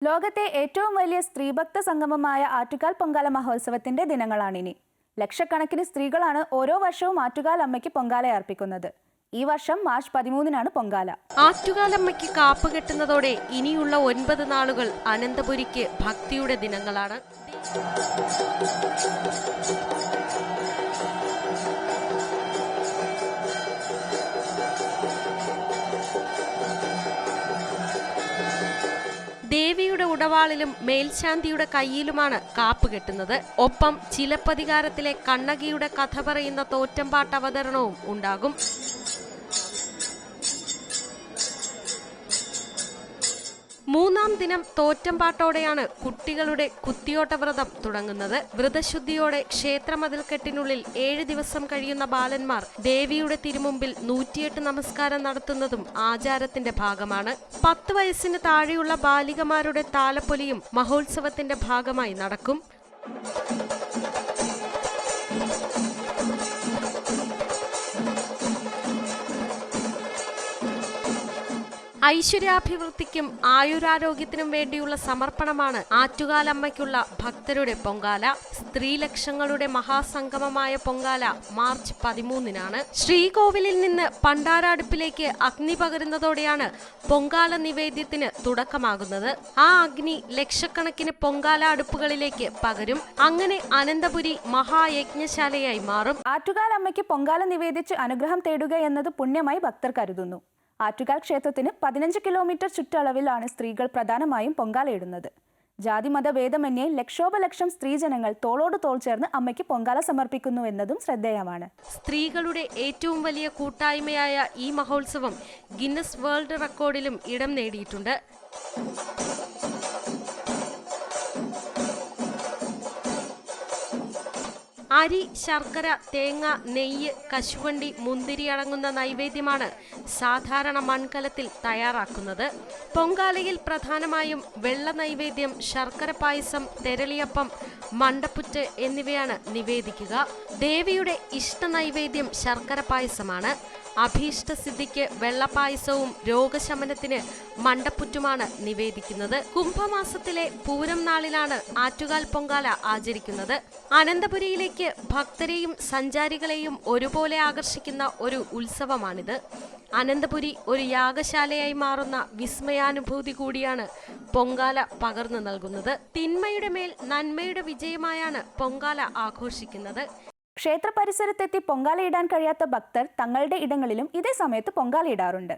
ലോകത്തെ ഏറ്റവും വലിയ സ്ത്രീഭക്ത സംഗമമായ ആറ്റുകാൽ പൊങ്കാല മഹോത്സവത്തിന്റെ ദിനങ്ങളാണിനി. ലക്ഷക്കണക്കിന് സ്ത്രീകളാണ് ഓരോ വർഷവും ആറ്റുകാൽ അമ്മയ്ക്ക് പൊങ്കാല അർപ്പിക്കുന്നത്. ഈ വർഷം മാർച്ച് 13-നാണ് പൊങ്കാല. ആറ്റുകാലമ്മയ്ക്ക് കാപ്പ് കെട്ടുന്നതോടെ ഇനിയുള്ള 9 നാളുകൾ അനന്തപുരിക്ക് ഭക്തിയുടെ ദിനങ്ങളാണ്. ദേവിയുടെ ഉടവാളിലും മേൽശാന്തിയുടെ കയ്യിലുമാണ് കാപ്പ് കെട്ടുന്നത്. ഒപ്പം ചിലപ്പതികാരത്തിലെ കണ്ണകിയുടെ കഥ പറയുന്ന തോറ്റമ്പാട്ട് അവതരണവും ഉണ്ടാകും. മൂന്നാം ദിനം തോറ്റമ്പാട്ടോടെയാണ് കുട്ടികളുടെ കുത്തിയോട്ടവ്രതം തുടങ്ങുന്നത്. വ്രതശുദ്ധിയോടെ ക്ഷേത്രമതിൽക്കെട്ടിനുള്ളിൽ 7 ദിവസം കഴിയുന്ന ബാലന്മാർ ദേവിയുടെ തിരുമുമ്പിൽ 108 നമസ്കാരം നടത്തുന്നതും ആചാരത്തിന്റെ ഭാഗമാണ്. 10 വയസ്സിന് താഴെയുള്ള ബാലികമാരുടെ താലപ്പൊലിയും മഹോത്സവത്തിന്റെ ഭാഗമായി നടക്കും. ഐശ്വര്യാഭിവൃദ്ധിക്കും ആയുരാരോഗ്യത്തിനും വേണ്ടിയുള്ള സമർപ്പണമാണ് ആറ്റുകാലമ്മയ്ക്കുള്ള ഭക്തരുടെ പൊങ്കാല. സ്ത്രീലക്ഷങ്ങളുടെ മഹാസംഗമമായ പൊങ്കാല മാർച്ച് 13-നാണ്. ശ്രീകോവിലിൽ നിന്ന് പണ്ടാരടുപ്പിലേക്ക് അഗ്നി പകരുന്നതോടെയാണ് പൊങ്കാല നിവേദ്യത്തിന് തുടക്കമാകുന്നത്. ആ അഗ്നി ലക്ഷക്കണക്കിന് പൊങ്കാല അടുപ്പുകളിലേക്ക് പകരും. അങ്ങനെ അനന്തപുരി മഹായജ്ഞശാലയായി മാറും. ആറ്റുകാലമ്മയ്ക്ക് പൊങ്കാല നിവേദിച്ച് അനുഗ്രഹം തേടുക എന്നത് പുണ്യമായി ഭക്തർ കരുതുന്നു. ആറ്റുകാൽ ക്ഷേത്രത്തിന് 15 കിലോമീറ്റർ ചുറ്റളവിലാണ് സ്ത്രീകൾ പ്രധാനമായും പൊങ്കാലയിടുന്നത്. ജാതിമത ഭേദമന്യേ ലക്ഷോപലക്ഷം സ്ത്രീജനങ്ങൾ തോളോട് തോൾ ചേർന്ന് അമ്മയ്ക്ക് പൊങ്കാല സമർപ്പിക്കുന്നുവെന്നതും ശ്രദ്ധേയമാണ്. സ്ത്രീകളുടെ ഏറ്റവും വലിയ കൂട്ടായ്മയായ ഈ മഹോത്സവം ഗിന്നസ് വേൾഡ് റെക്കോർഡിലും ഇടം നേടിയിട്ടുണ്ട്. അരി, ശർക്കര, തേങ്ങ, നെയ്യ്, കശുവണ്ടി, മുന്തിരി അടങ്ങുന്ന നൈവേദ്യമാണ് സാധാരണ മൺകലത്തിൽ തയ്യാറാക്കുന്നത്. പൊങ്കാലയിൽ പ്രധാനമായും വെള്ള നൈവേദ്യം, ശർക്കര പായസം, തെരളിയപ്പം, മണ്ടപ്പുറ്റ് എന്നിവയാണ് നിവേദിക്കുക. ദേവിയുടെ ഇഷ്ട നൈവേദ്യം ശർക്കര പായസമാണ്. അഭീഷ്ടസിദ്ധിക്ക് വെള്ളപ്പായസവും രോഗശമനത്തിന് മണ്ടപ്പുറ്റുമാണ് നിവേദിക്കുന്നത്. കുംഭമാസത്തിലെ പൂരം നാളിലാണ് ആറ്റുകാൽ പൊങ്കാല ആചരിക്കുന്നത്. അനന്തപുരിയിലേക്ക് ഭക്തരെയും സഞ്ചാരികളെയും ഒരുപോലെ ആകർഷിക്കുന്ന ഒരു ഉത്സവമാണിത്. അനന്തപുരി ഒരു യാഗശാലയായി മാറുന്ന വിസ്മയാനുഭൂതി കൂടിയാണ് പൊങ്കാല പകർന്നു നൽകുന്നത്. തിന്മയുടെ മേൽ നന്മയുടെ വിജയമായാണ് പൊങ്കാല ആഘോഷിക്കുന്നത്. ക്ഷേത്ര പരിസരത്തെത്തി പൊങ്കാലയിടാൻ കഴിയാത്ത ഭക്തർ തങ്ങളുടെ ഇടങ്ങളിലും ഇതേ സമയത്ത് പൊങ്കാലയിടാറുണ്ട്.